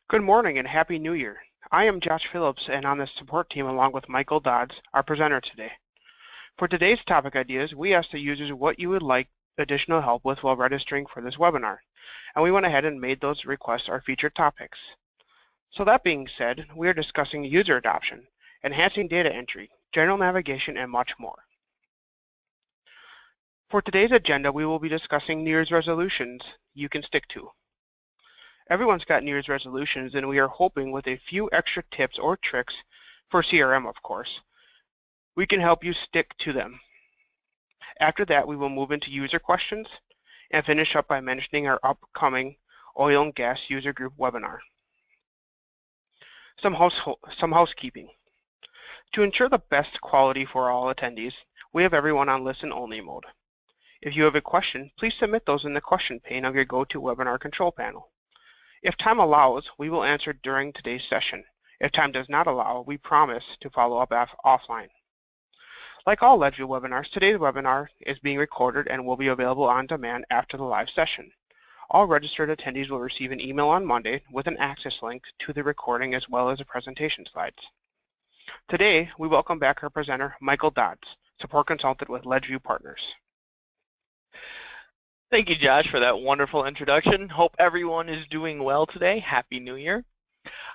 Good morning and Happy New Year. I am Josh Phillips and on the support team along with Michael Dodds, our presenter today. For today's topic ideas, we asked the users what you would like additional help with while registering for this webinar, and we went ahead and made those requests our featured topics. So that being said, we are discussing user adoption, enhancing data entry, general navigation, and much more. For today's agenda, we will be discussing New Year's resolutions you can stick to. Everyone's got New Year's resolutions, and we are hoping with a few extra tips or tricks for CRM, of course, we can help you stick to them. After that, we will move into user questions and finish up by mentioning our upcoming oil and gas user group webinar. Some housekeeping. To ensure the best quality for all attendees, we have everyone on listen-only mode. If you have a question, please submit those in the question pane of your GoToWebinar control panel. If time allows, we will answer during today's session. If time does not allow, we promise to follow up offline. Like all LedView webinars, today's webinar is being recorded and will be available on demand after the live session. All registered attendees will receive an email on Monday with an access link to the recording as well as the presentation slides. Today, we welcome back our presenter, Michael Dodds, support consultant with LedView Partners. Thank you, Josh, for that wonderful introduction. Hope everyone is doing well today. Happy New Year.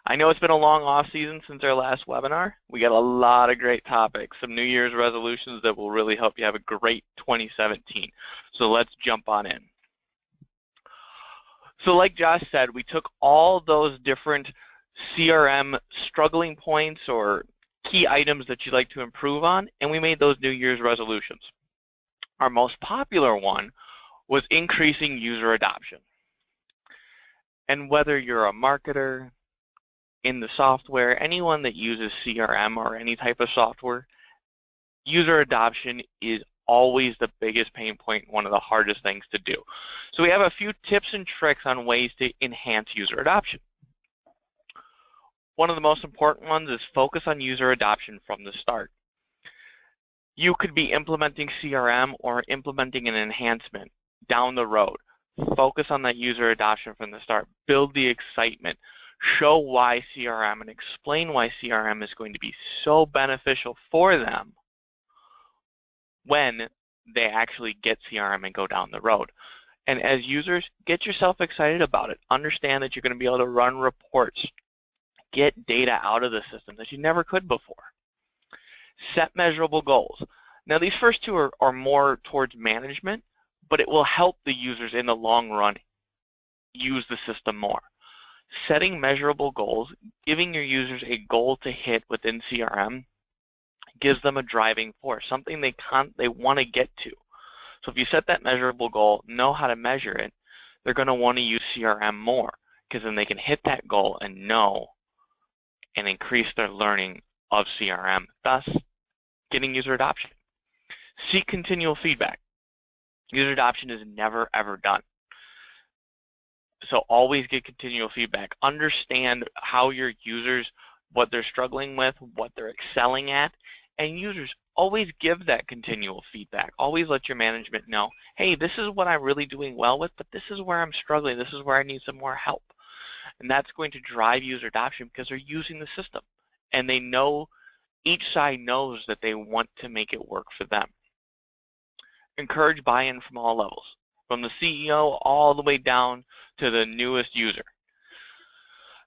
I know it's been a long off season since our last webinar. We got a lot of great topics, some New Year's resolutions that will really help you have a great 2017. So let's jump on in. So like Josh said, we took all those different CRM struggling points or key items that you'd like to improve on, and we made those New Year's resolutions. Our most popular one was increasing user adoption. And whether you're a marketer, in the software, anyone that uses CRM or any type of software, user adoption is always the biggest pain point, one of the hardest things to do. So we have a few tips and tricks on ways to enhance user adoption. One of the most important ones is focus on user adoption from the start. You could be implementing CRM or implementing an enhancement down the road. Focus on that user adoption from the start. Build the excitement. Show why CRM and explain why CRM is going to be so beneficial for them when they actually get CRM and go down the road. And as users, get yourself excited about it. Understand that you're going to be able to run reports, get data out of the system that you never could before. Set measurable goals. Now these first two are more towards management, but it will help the users in the long run use the system more. Setting measurable goals, giving your users a goal to hit within CRM gives them a driving force, something they want to get to. So if you set that measurable goal, know how to measure it, they're going to want to use CRM more because then they can hit that goal and know and increase their learning of CRM, thus getting user adoption. Seek continual feedback. User adoption is never, ever done. So always get continual feedback. Understand how your users, what they're struggling with, what they're excelling at, and users always give that continual feedback. Always let your management know, hey, this is what I'm really doing well with, but this is where I'm struggling. This is where I need some more help. And that's going to drive user adoption because they're using the system. And they know, each side knows that they want to make it work for them. Encourage buy-in from all levels, from the CEO all the way down to the newest user.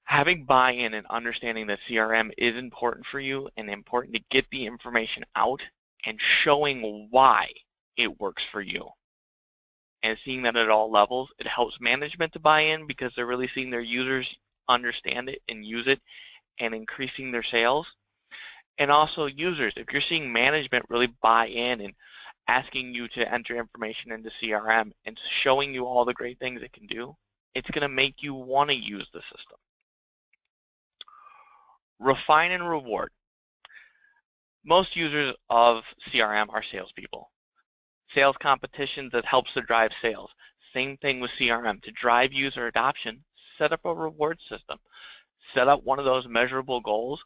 Having buy-in and understanding that CRM is important for you and important to get the information out and showing why it works for you. And seeing that at all levels, it helps management to buy in because they're really seeing their users understand it and use it and increasing their sales. And also users, if you're seeing management really buy in and asking you to enter information into CRM and showing you all the great things it can do, it's going to make you want to use the system. Refine and reward. Most users of CRM are salespeople. Sales competitions that helps to drive sales. Same thing with CRM. To drive user adoption, set up a reward system. Set up one of those measurable goals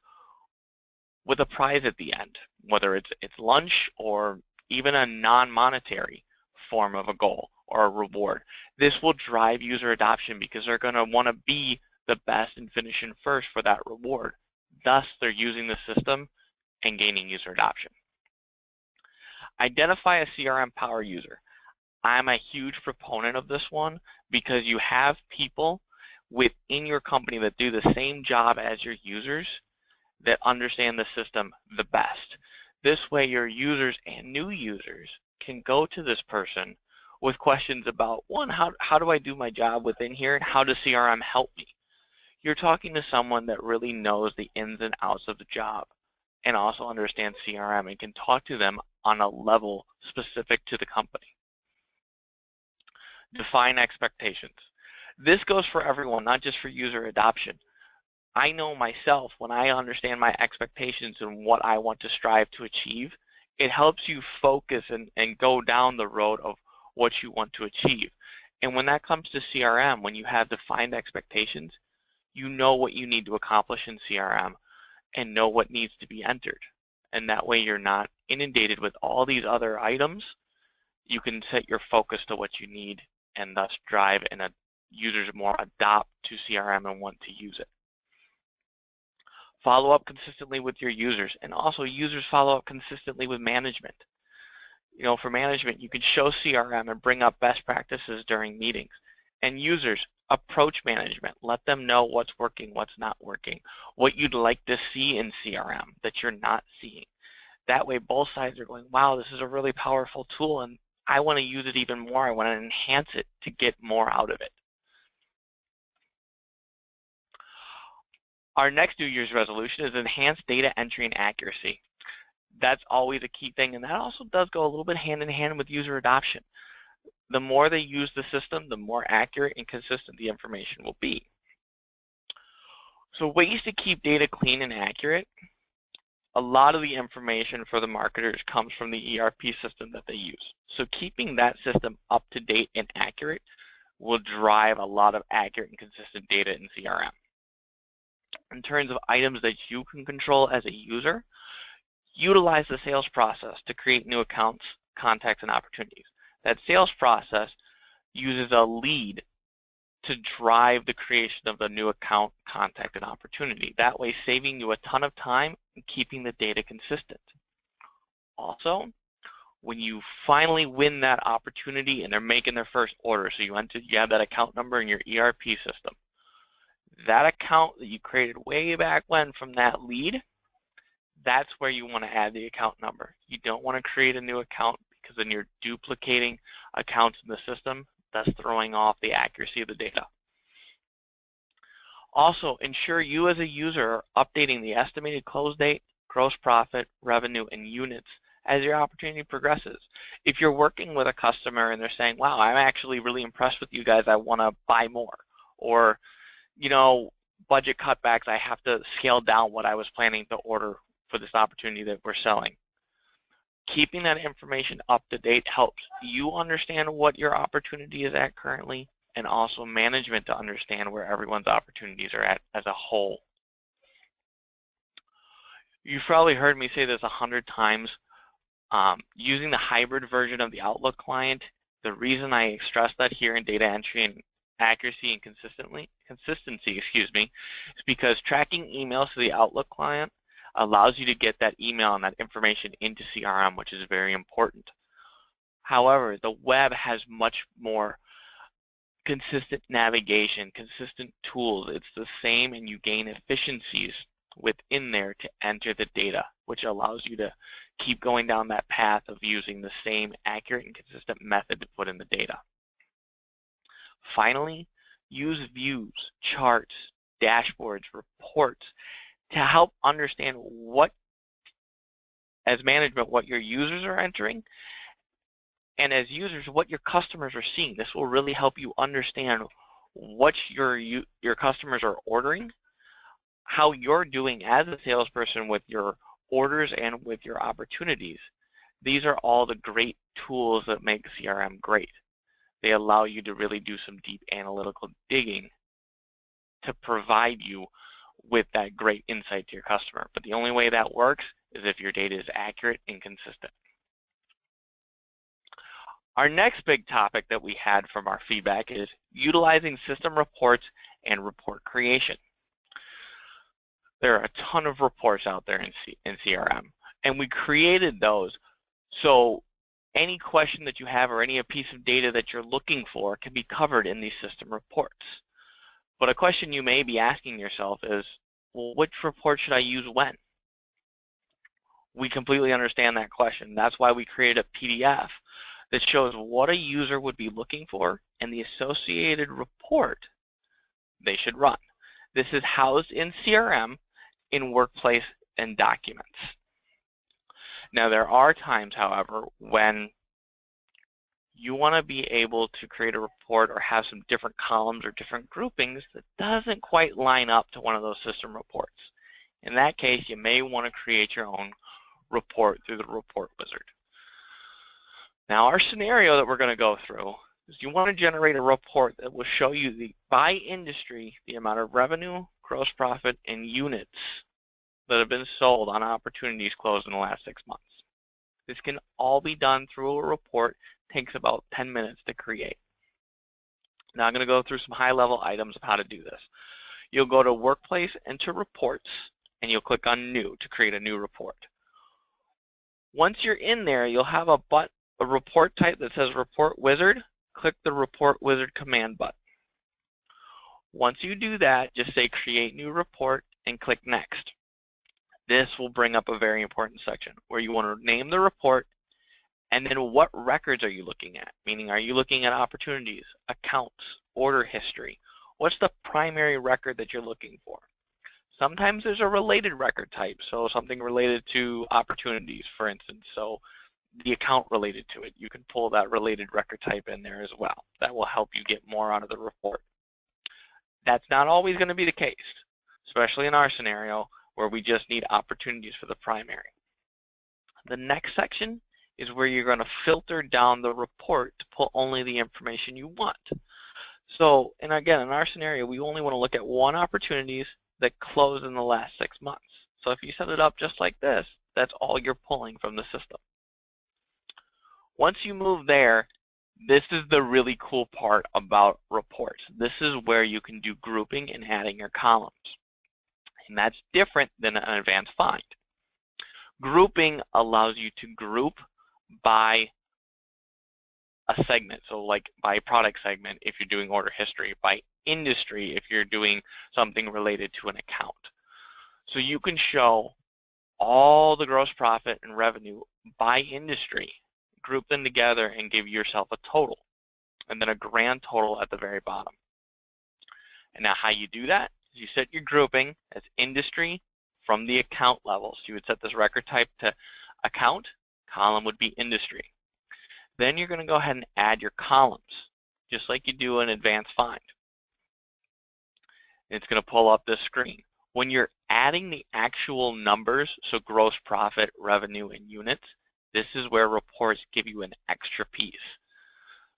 with a prize at the end, whether it's lunch or even a non-monetary form of a goal or a reward. This will drive user adoption because they're going to want to be the best and finishing first for that reward. Thus, they're using the system and gaining user adoption. Identify a CRM power user. I'm a huge proponent of this one because you have people within your company that do the same job as your users that understand the system the best. This way your users and new users can go to this person with questions about, one, how do I do my job within here, and how does CRM help me? You're talking to someone that really knows the ins and outs of the job and also understands CRM and can talk to them on a level specific to the company. Define expectations. This goes for everyone, not just for user adoption. I know myself, when I understand my expectations and what I want to strive to achieve, it helps you focus and go down the road of what you want to achieve. And when that comes to CRM, when you have defined expectations, you know what you need to accomplish in CRM and know what needs to be entered. And that way you're not inundated with all these other items. You can set your focus to what you need and thus drive and users more adopt to CRM and want to use it. Follow up consistently with your users, and also users follow up consistently with management. You know, for management, you can show CRM and bring up best practices during meetings. And users, approach management. Let them know what's working, what's not working, what you'd like to see in CRM that you're not seeing. That way both sides are going, wow, this is a really powerful tool and I want to use it even more. I want to enhance it to get more out of it. Our next New Year's resolution is enhanced data entry and accuracy. That's always a key thing, and that also does go a little bit hand in hand with user adoption. The more they use the system, the more accurate and consistent the information will be. So ways to keep data clean and accurate. A lot of the information for the marketers comes from the ERP system that they use. So keeping that system up to date and accurate will drive a lot of accurate and consistent data in CRM. In terms of items that you can control as a user, utilize the sales process to create new accounts, contacts, and opportunities. That sales process uses a lead to drive the creation of the new account, contact, and opportunity. That way saving you a ton of time and keeping the data consistent. Also, when you finally win that opportunity and they're making their first order, so you have that account number in your ERP system, that account that you created way back when from that lead, that's where you want to add the account number. You don't want to create a new account because then you're duplicating accounts in the system, thus throwing off the accuracy of the data. Also, ensure you as a user are updating the estimated close date, gross profit, revenue, and units as your opportunity progresses. If you're working with a customer and they're saying, wow, I'm actually really impressed with you guys, I want to buy more. Or, you know, budget cutbacks, I have to scale down what I was planning to order for this opportunity that we're selling. Keeping that information up to date helps you understand what your opportunity is at currently, and also management to understand where everyone's opportunities are at as a whole. You've probably heard me say this 100 times. Using the hybrid version of the Outlook client, the reason I stress that here in data entry and accuracy and consistency, is because tracking emails to the Outlook client allows you to get that email and that information into CRM, which is very important. However, the web has much more consistent navigation, consistent tools. It's the same, and you gain efficiencies within there to enter the data, which allows you to keep going down that path of using the same accurate and consistent method to put in the data. Finally, use views, charts, dashboards, reports to help understand what, as management, what your users are entering, and as users, what your customers are seeing. This will really help you understand what your customers are ordering, how you're doing as a salesperson with your orders and with your opportunities. These are all the great tools that make CRM great. They allow you to really do some deep analytical digging to provide you with that great insight to your customer. But the only way that works is if your data is accurate and consistent. Our next big topic that we had from our feedback is utilizing system reports and report creation. There are a ton of reports out there in CRM, and we created those so any question that you have or any piece of data that you're looking for can be covered in these system reports. But a question you may be asking yourself is, well, which report should I use when? We completely understand that question. That's why we created a PDF that shows what a user would be looking for and the associated report they should run. This is housed in CRM in Workplace and Documents. Now, there are times, however, when you want to be able to create a report or have some different columns or different groupings that doesn't quite line up to one of those system reports. In that case, you may want to create your own report through the report wizard. Now, our scenario that we're going to go through is you want to generate a report that will show you by industry the amount of revenue, gross profit, and units that have been sold on opportunities closed in the last 6 months. This can all be done through a report. It takes about 10 minutes to create. Now I'm going to go through some high-level items of how to do this. You'll go to Workplace and to Reports, and you'll click on New to create a new report. Once you're in there, you'll have a report type that says Report Wizard. Click the Report Wizard command button. Once you do that, just say Create New Report and click Next. This will bring up a very important section where you want to name the report and then what records are you looking at? Meaning, are you looking at opportunities, accounts, order history? What's the primary record that you're looking for? Sometimes there's a related record type, so something related to opportunities, for instance. So the account related to it, you can pull that related record type in there as well. That will help you get more out of the report. That's not always going to be the case, especially in our scenario where we just need opportunities for the primary. The next section is where you're going to filter down the report to pull only the information you want. So, and again, in our scenario, we only want to look at 1 opportunities that closed in the last 6 months. So if you set it up just like this, that's all you're pulling from the system. Once you move there, this is the really cool part about reports. This is where you can do grouping and adding your columns. And that's different than an advanced find. Grouping allows you to group by a segment, so like by product segment if you're doing order history, by industry if you're doing something related to an account. So you can show all the gross profit and revenue by industry, group them together and give yourself a total, and then a grand total at the very bottom. And now how you do that is you set your grouping as industry from the account level. So you would set this record type to account, column would be industry. Then you're going to go ahead and add your columns, just like you do an advanced find. It's going to pull up this screen. When you're adding the actual numbers, so gross profit, revenue, and units, this is where reports give you an extra piece.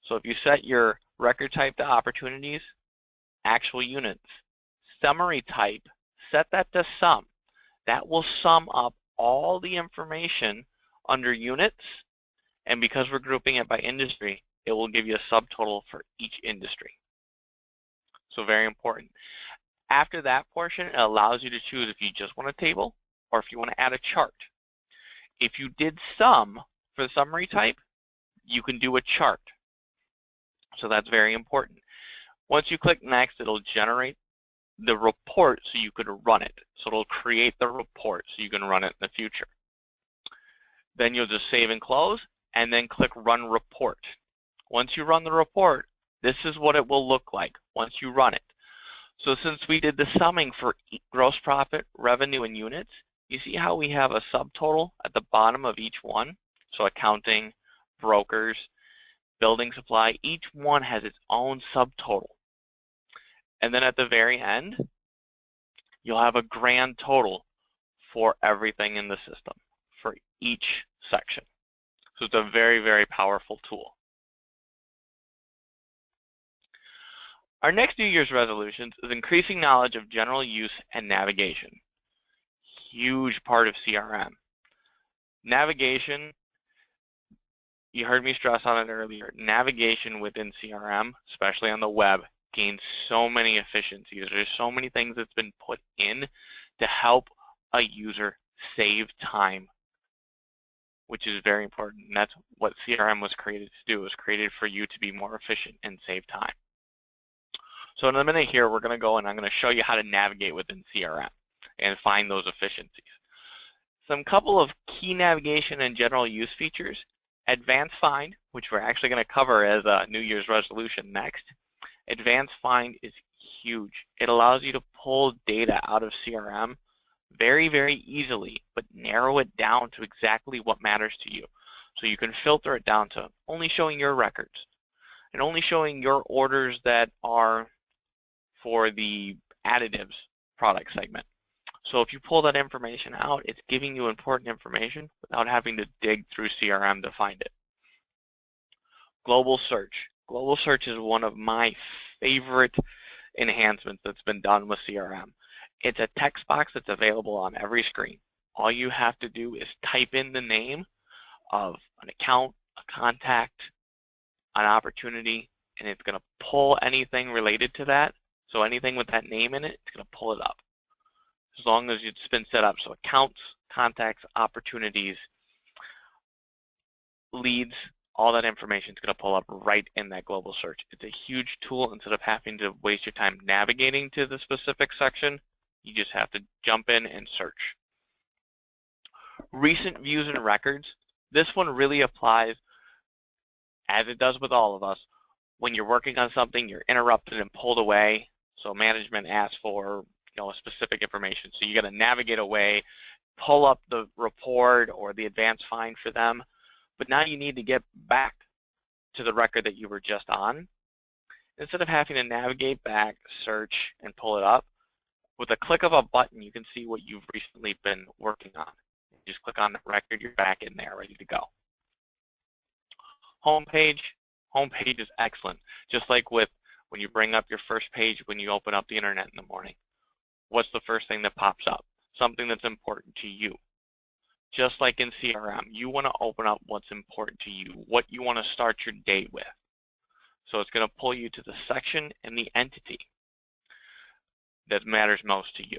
So if you set your record type to opportunities, actual units, summary type, set that to sum. That will sum up all the information under units, and because we're grouping it by industry, it will give you a subtotal for each industry. So very important. After that portion, it allows you to choose if you just want a table or if you want to add a chart. If you did sum for the summary type, you can do a chart. So that's very important. Once you click Next, it'll generate the report so you could run it. So it'll create the report so you can run it in the future. Then you'll just save and close, and then click Run Report. Once you run the report, this is what it will look like once you run it. So since we did the summing for gross profit, revenue, and units, you see how we have a subtotal at the bottom of each one? So accounting, brokers, building supply, each one has its own subtotal. And then at the very end, you'll have a grand total for everything in the system, for each section. So it's a very, very powerful tool. Our next New Year's resolutions is increasing knowledge of general use and navigation. Huge part of CRM. Navigation, you heard me stress on it earlier, navigation within CRM, especially on the web, gained so many efficiencies. There's so many things that's been put in to help a user save time, which is very important. And that's what CRM was created to do. It was created for you to be more efficient and save time. So in a minute here, we're going to go and I'm going to show you how to navigate within CRM and find those efficiencies. Some couple of key navigation and general use features. Advanced Find, which we're actually going to cover as a New Year's resolution next. Advanced Find is huge. It allows you to pull data out of CRM very, very easily, but narrow it down to exactly what matters to you. So you can filter it down to only showing your records and only showing your orders that are for the additives product segment. So if you pull that information out, it's giving you important information without having to dig through CRM to find it. Global search. Global search is one of my favorite enhancements that's been done with CRM. It's a text box that's available on every screen. All you have to do is type in the name of an account, a contact, an opportunity, and it's going to pull anything related to that. So anything with that name in it, it's going to pull it up. As long as it's been set up. So accounts, contacts, opportunities, leads, all that information is going to pull up right in that global search. It's a huge tool. Instead of having to waste your time navigating to the specific section, you just have to jump in and search. Recent views and records. This one really applies, as it does with all of us, when you're working on something, you're interrupted and pulled away. So management asks for a specific information. So you got to navigate away, pull up the report or the advanced find for them. But now you need to get back to the record that you were just on. Instead of having to navigate back, search, and pull it up, with a click of a button, you can see what you've recently been working on. You just click on the record, you're back in there, ready to go. Homepage. Homepage is excellent. Just like with when you bring up your first page when you open up the internet in the morning. What's the first thing that pops up? Something that's important to you. Just like in CRM, you want to open up what's important to you, what you want to start your day with. So it's going to pull you to the section and the entity that matters most to you.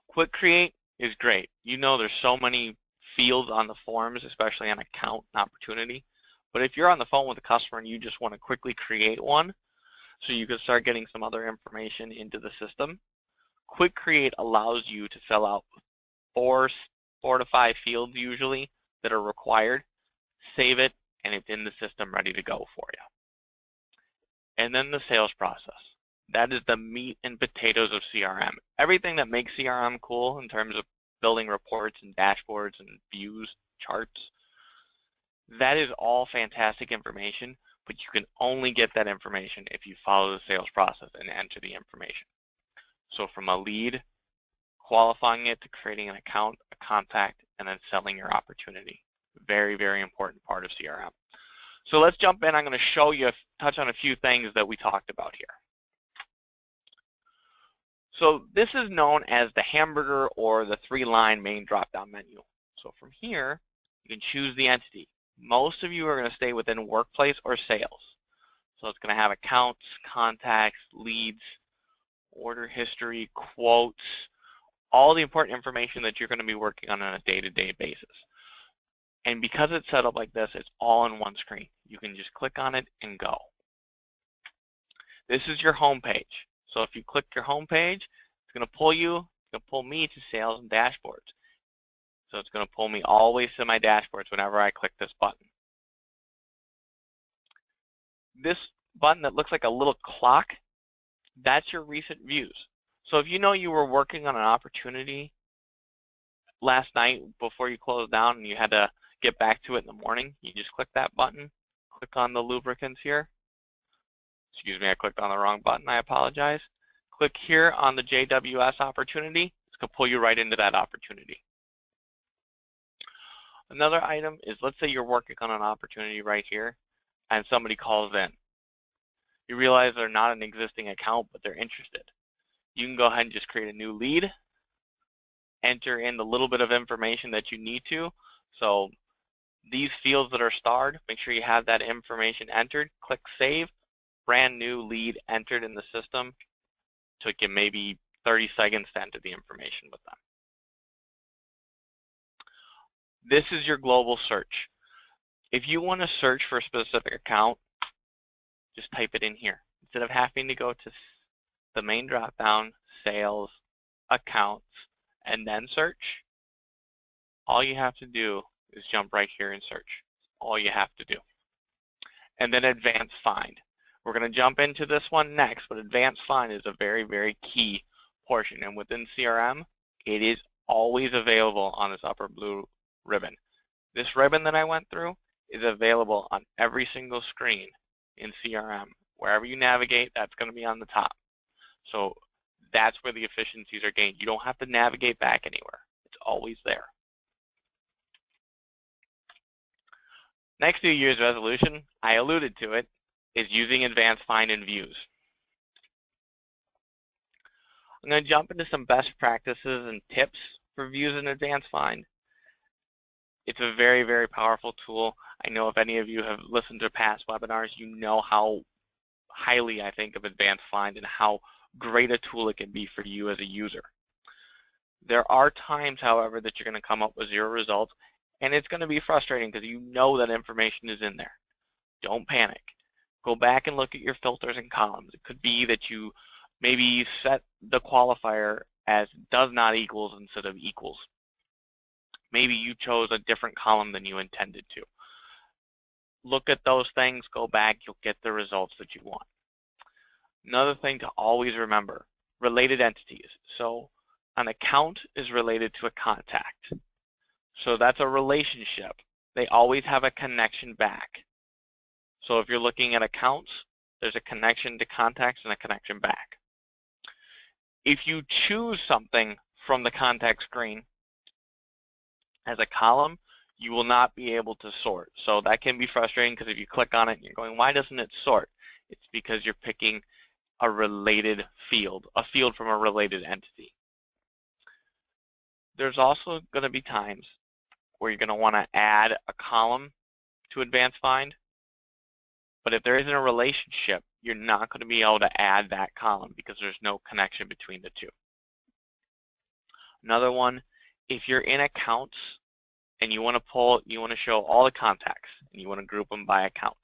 Quick Create is great. You know there's so many fields on the forms, especially on account and opportunity. But if you're on the phone with a customer and you just want to quickly create one so you can start getting some other information into the system, Quick Create allows you to fill out four to five fields usually that are required, save it, and it's in the system ready to go for you. And then the sales process. That is the meat and potatoes of CRM. Everything that makes CRM cool in terms of building reports and dashboards and views, charts, that is all fantastic information, but you can only get that information if you follow the sales process and enter the information. So from a lead, qualifying it, to creating an account, a contact, and then selling your opportunity. Very, very important part of CRM. So let's jump in. I'm going to show you, touch on a few things that we talked about here. So this is known as the hamburger or the three-line main drop-down menu. So from here, you can choose the entity. Most of you are going to stay within workplace or sales. So it's going to have accounts, contacts, leads, order history, quotes, all the important information that you're going to be working on a day-to-day basis. And because it's set up like this, it's all in one screen. You can just click on it and go. This is your home page. So if you click your home page, it's going to pull you, it's going to pull me to sales and dashboards. So it's going to pull me always to my dashboards whenever I click this button. This button that looks like a little clock, that's your recent views. So if you know you were working on an opportunity last night before you closed down and you had to get back to it in the morning, you just click that button, click on the lubricants here. Excuse me, I clicked on the wrong button, I apologize. Click here on the JWS opportunity, it's going to pull you right into that opportunity. Another item is, let's say you're working on an opportunity right here and somebody calls in. You realize they're not an existing account, but they're interested. You can go ahead and just create a new lead, enter in the little bit of information that you need to. So these fields that are starred, make sure you have that information entered, click Save, brand new lead entered in the system, took you maybe 30 seconds to enter the information with them. This is your global search. If you want to search for a specific account, just type it in here. Instead of having to go to the main drop-down, sales, accounts, and then search, all you have to do is jump right here and search. All you have to do. And then advanced find. We're going to jump into this one next, but advanced find is a very, very key portion. And within CRM, it is always available on this upper blue ribbon. This ribbon that I went through is available on every single screen in CRM. Wherever you navigate, that's going to be on the top. So that's where the efficiencies are gained. You don't have to navigate back anywhere. It's always there. Next New Year's resolution, I alluded to it, is using advanced find and views. I'm going to jump into some best practices and tips for views and advanced find. It's a very, very powerful tool. I know if any of you have listened to past webinars, you know how highly I think of advanced find and how great a tool it can be for you as a user. There are times, however, that you're going to come up with 0 results, and it's going to be frustrating because you know that information is in there. Don't panic. Go back and look at your filters and columns. It could be that you maybe set the qualifier as does not equals instead of equals. Maybe you chose a different column than you intended to. Look at those things, go back, you'll get the results that you want. Another thing to always remember, related entities. So an account is related to a contact. So that's a relationship. They always have a connection back. So if you're looking at accounts, there's a connection to contacts and a connection back. If you choose something from the contact screen as a column, you will not be able to sort. So that can be frustrating because if you click on it and you're going, why doesn't it sort? It's because you're picking a related field, a field from a related entity. There's also going to be times where you're going to want to add a column to advanced find, but if there isn't a relationship, you're not going to be able to add that column because there's no connection between the two. Another one, if you're in accounts and you want to show all the contacts and you want to group them by account.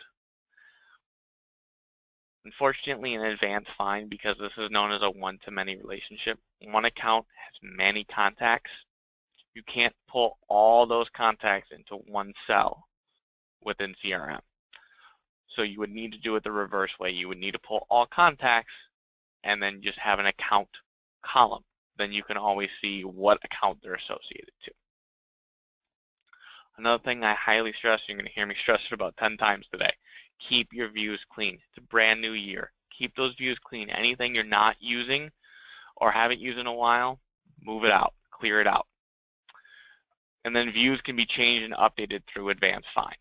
Unfortunately, in advanced find, because this is known as a one-to-many relationship, one account has many contacts. You can't pull all those contacts into one cell within CRM. So you would need to do it the reverse way. You would need to pull all contacts and then just have an account column. Then you can always see what account they're associated to. Another thing I highly stress, you're going to hear me stress it about 10 times today, keep your views clean. It's a brand new year. Keep those views clean. Anything you're not using or haven't used in a while, move it out, clear it out. And then views can be changed and updated through advanced find.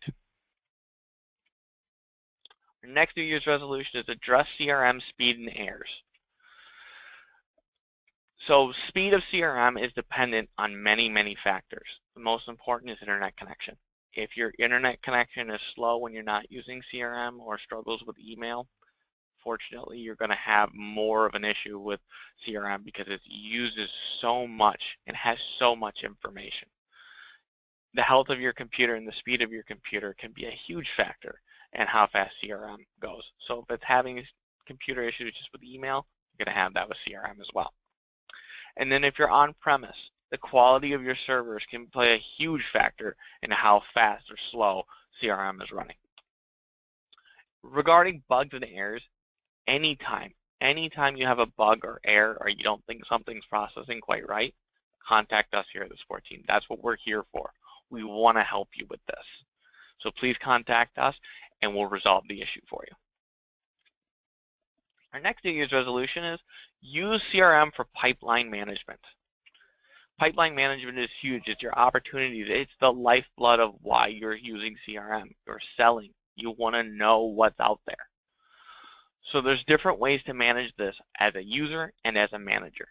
Our next New Year's resolution is address CRM speed and errors. So speed of CRM is dependent on many, many factors. The most important is internet connection. If your internet connection is slow when you're not using CRM or struggles with email, fortunately you're going to have more of an issue with CRM because it uses so much and has so much information. The health of your computer and the speed of your computer can be a huge factor in how fast CRM goes. So if it's having computer issues just with email, you're going to have that with CRM as well. And then if you're on-premise, the quality of your servers can play a huge factor in how fast or slow CRM is running. Regarding bugs and errors, anytime you have a bug or error or you don't think something's processing quite right, contact us here at the support team. That's what we're here for. We want to help you with this. So please contact us and we'll resolve the issue for you. Our next New Year's resolution is use CRM for pipeline management. Pipeline management is huge. It's your opportunities. It's the lifeblood of why you're using CRM. You're selling. You want to know what's out there. So there's different ways to manage this as a user and as a manager.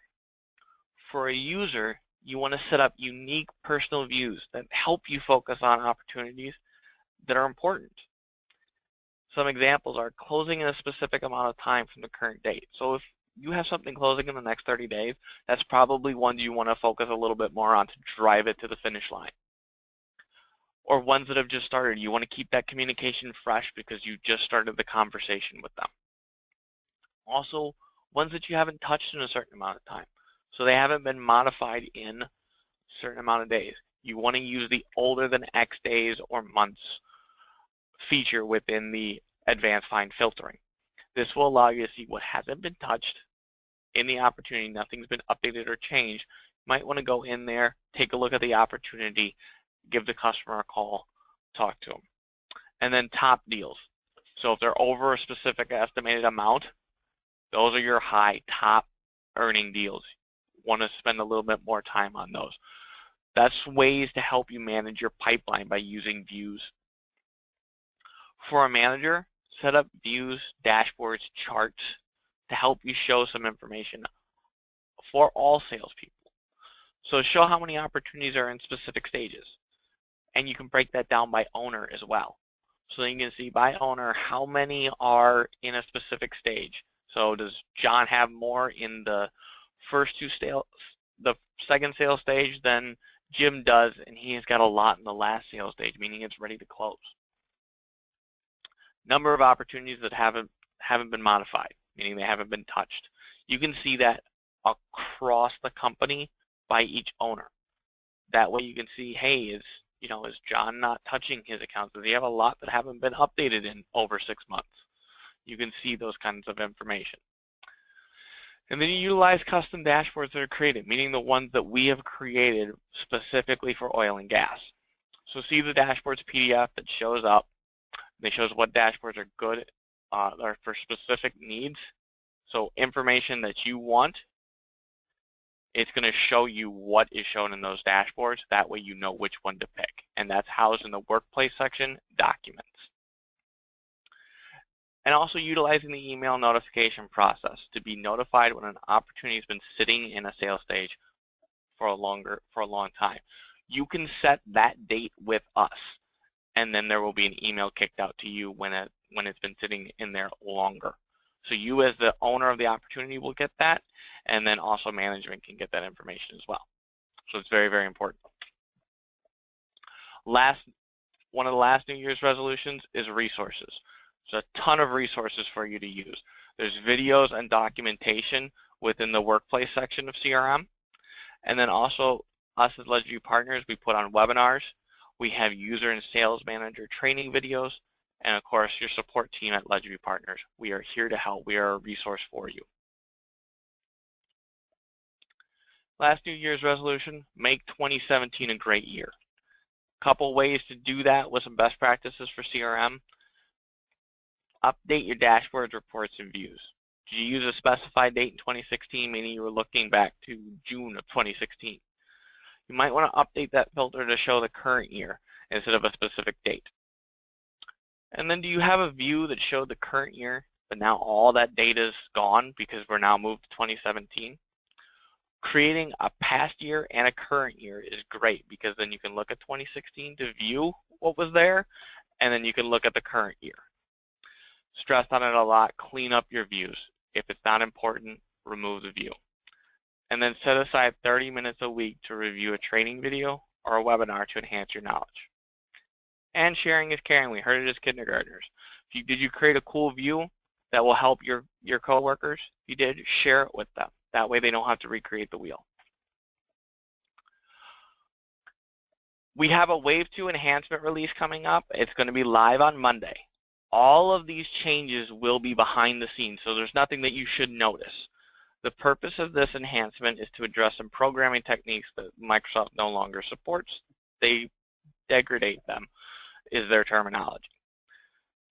For a user, you want to set up unique personal views that help you focus on opportunities that are important. Some examples are closing in a specific amount of time from the current date. So if you have something closing in the next 30 days, that's probably ones you want to focus a little bit more on to drive it to the finish line. Or ones that have just started. You want to keep that communication fresh because you just started the conversation with them. Also, ones that you haven't touched in a certain amount of time. So they haven't been modified in a certain amount of days. You want to use the older than X days or months feature within the advanced find filtering. This will allow you to see what hasn't been touched in the opportunity. Nothing's been updated or changed. You might want to go in there, take a look at the opportunity, give the customer a call, talk to them. And then top deals. So if they're over a specific estimated amount, those are your high top earning deals. You want to spend a little bit more time on those. That's ways to help you manage your pipeline by using views. For a manager, set up views, dashboards, charts to help you show some information for all salespeople. So show how many opportunities are in specific stages. And you can break that down by owner as well. So you can see by owner how many are in a specific stage. So does John have more in the first two sales, the second sales stage than Jim does, and he has got a lot in the last sales stage, meaning it's ready to close. Number of opportunities that haven't been modified, meaning they haven't been touched. You can see that across the company by each owner. That way you can see, hey, is John not touching his accounts? Does he have a lot that haven't been updated in over 6 months? You can see those kinds of information. And then you utilize custom dashboards that are created, meaning the ones that we have created specifically for oil and gas. So see the dashboards PDF that shows up. It shows what dashboards are good are for specific needs. So information that you want, it's going to show you what is shown in those dashboards. That way you know which one to pick. And that's housed in the workplace section, documents. And also utilizing the email notification process to be notified when an opportunity has been sitting in a sales stage for a long time. You can set that date with us, and then there will be an email kicked out to you when it's been sitting in there longer. So you as the owner of the opportunity will get that, and then also management can get that information as well. So it's very, very important. One of the last New Year's resolutions is resources. There's a ton of resources for you to use. There's videos and documentation within the workplace section of CRM. And then also us as LedgerView partners, we put on webinars. We have user and sales manager training videos. And of course, your support team at LedgerView Partners. We are here to help. We are a resource for you. Last New Year's resolution, make 2017 a great year. Couple ways to do that with some best practices for CRM. Update your dashboards, reports, and views. Did you use a specified date in 2016, meaning you were looking back to June of 2016? You might want to update that filter to show the current year instead of a specific date. And then do you have a view that showed the current year, but now all that data is gone because we're now moved to 2017? Creating a past year and a current year is great because then you can look at 2016 to view what was there, and then you can look at the current year. Stressed on it a lot, clean up your views. If it's not important, remove the view. And then set aside 30 minutes a week to review a training video or a webinar to enhance your knowledge. And sharing is caring. We heard it as kindergartners. Did you create a cool view that will help your coworkers? If you did, share it with them. That way they don't have to recreate the wheel. We have a Wave 2 enhancement release coming up. It's going to be live on Monday. All of these changes will be behind the scenes, so there's nothing that you should notice. The purpose of this enhancement is to address some programming techniques that Microsoft no longer supports. They degrade them, is their terminology.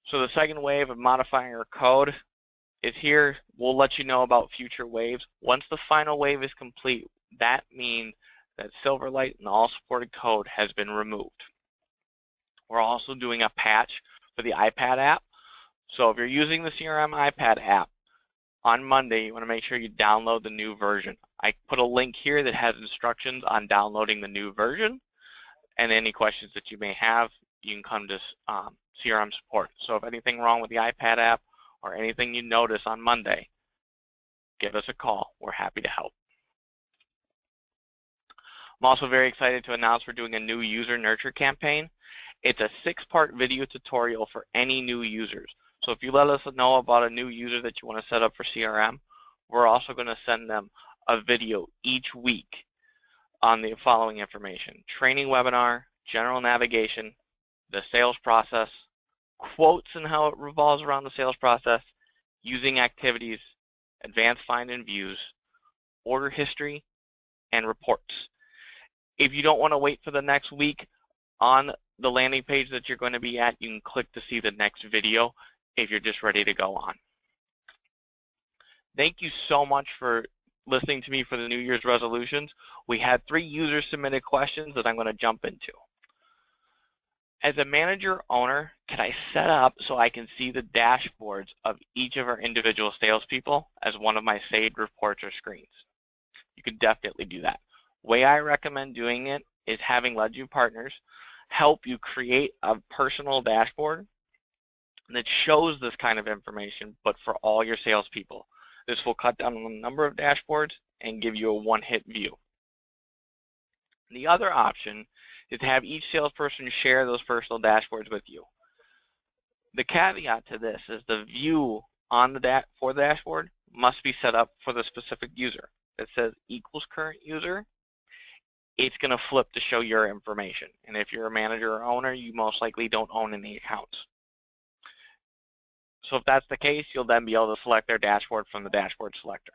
So the second wave of modifying our code is here. We'll let you know about future waves. Once the final wave is complete, that means that Silverlight and all supported code has been removed. We're also doing a patch for the iPad app. So if you're using the CRM iPad app, on Monday, you want to make sure you download the new version. I put a link here that has instructions on downloading the new version. And any questions that you may have, you can come to CRM support. So if anything wrong with the iPad app or anything you notice on Monday, give us a call. We're happy to help. I'm also very excited to announce we're doing a new user nurture campaign. It's a 6-part video tutorial for any new users. So if you let us know about a new user that you want to set up for CRM, we're also going to send them a video each week on the following information: training webinar, general navigation, the sales process, quotes and how it revolves around the sales process, using activities, advanced find and views, order history, and reports. If you don't want to wait for the next week, on the landing page that you're going to be at, you can click to see the next video if you're just ready to go on. Thank you so much for listening to me for the New Year's resolutions. We had 3 user-submitted questions that I'm going to jump into. As a manager owner, can I set up so I can see the dashboards of each of our individual salespeople as one of my saved reports or screens? You can definitely do that. The way I recommend doing it is having LedView partners help you create a personal dashboard that shows this kind of information, but for all your salespeople. This will cut down on the number of dashboards and give you a one-hit view. The other option is to have each salesperson share those personal dashboards with you. The caveat to this is the view on the for the dashboard must be set up for the specific user. It says equals current user, it's going to flip to show your information. And if you're a manager or owner, you most likely don't own any accounts. So if that's the case, you'll then be able to select their dashboard from the dashboard selector.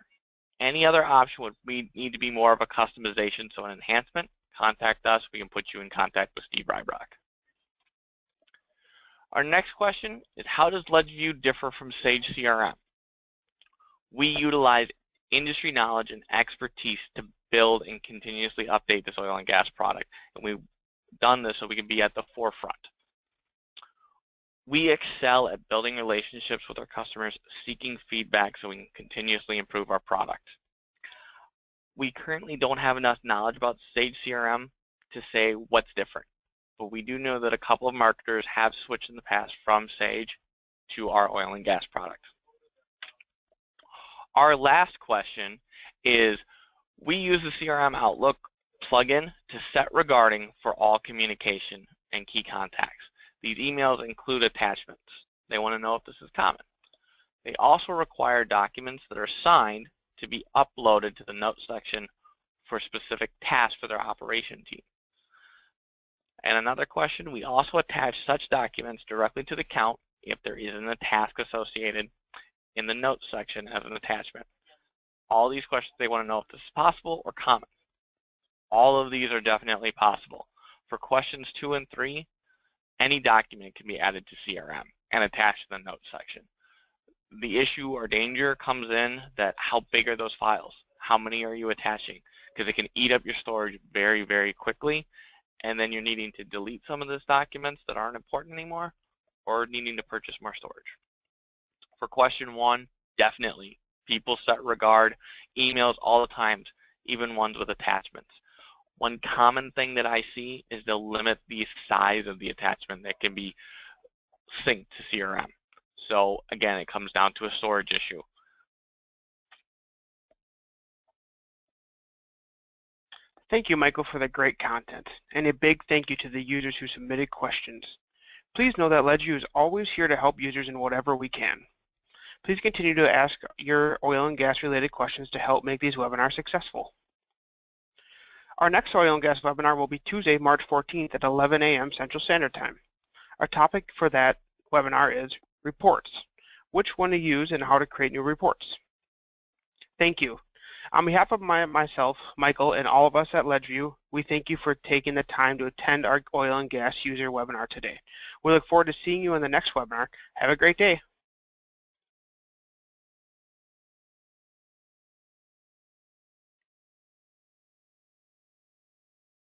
Any other option would need to be more of a customization, so an enhancement. Contact us. We can put you in contact with Steve Rybrock. Our next question is, how does LedView differ from Sage CRM? We utilize industry knowledge and expertise to build and continuously update this oil and gas product. And we've done this so we can be at the forefront. We excel at building relationships with our customers, seeking feedback so we can continuously improve our product. We currently don't have enough knowledge about Sage CRM to say what's different, but we do know that a couple of marketers have switched in the past from Sage to our oil and gas product. Our last question is, we use the CRM Outlook plugin to set regarding for all communication and key contacts. These emails include attachments. They want to know if this is common. They also require documents that are signed to be uploaded to the notes section for specific tasks for their operation team. And another question, we also attach such documents directly to the account if there isn't a task associated in the notes section as an attachment. All these questions, they want to know if this is possible or common. All of these are definitely possible. For questions 2 and 3, any document can be added to CRM and attached to the notes section. The issue or danger comes in that how big are those files? How many are you attaching? Because it can eat up your storage very, very quickly, and then you're needing to delete some of those documents that aren't important anymore, or needing to purchase more storage. For question 1, definitely. People set regard emails all the time, even ones with attachments. One common thing that I see is they'll limit the size of the attachment that can be synced to CRM. So again, it comes down to a storage issue. Thank you, Michael, for the great content, and a big thank you to the users who submitted questions. Please know that LedView is always here to help users in whatever we can. Please continue to ask your oil and gas related questions to help make these webinars successful. Our next oil and gas webinar will be Tuesday, March 14th at 11 a.m. Central Standard Time. Our topic for that webinar is reports, which one to use and how to create new reports. Thank you. On behalf of myself, Michael, and all of us at LedView, we thank you for taking the time to attend our oil and gas user webinar today. We look forward to seeing you in the next webinar. Have a great day.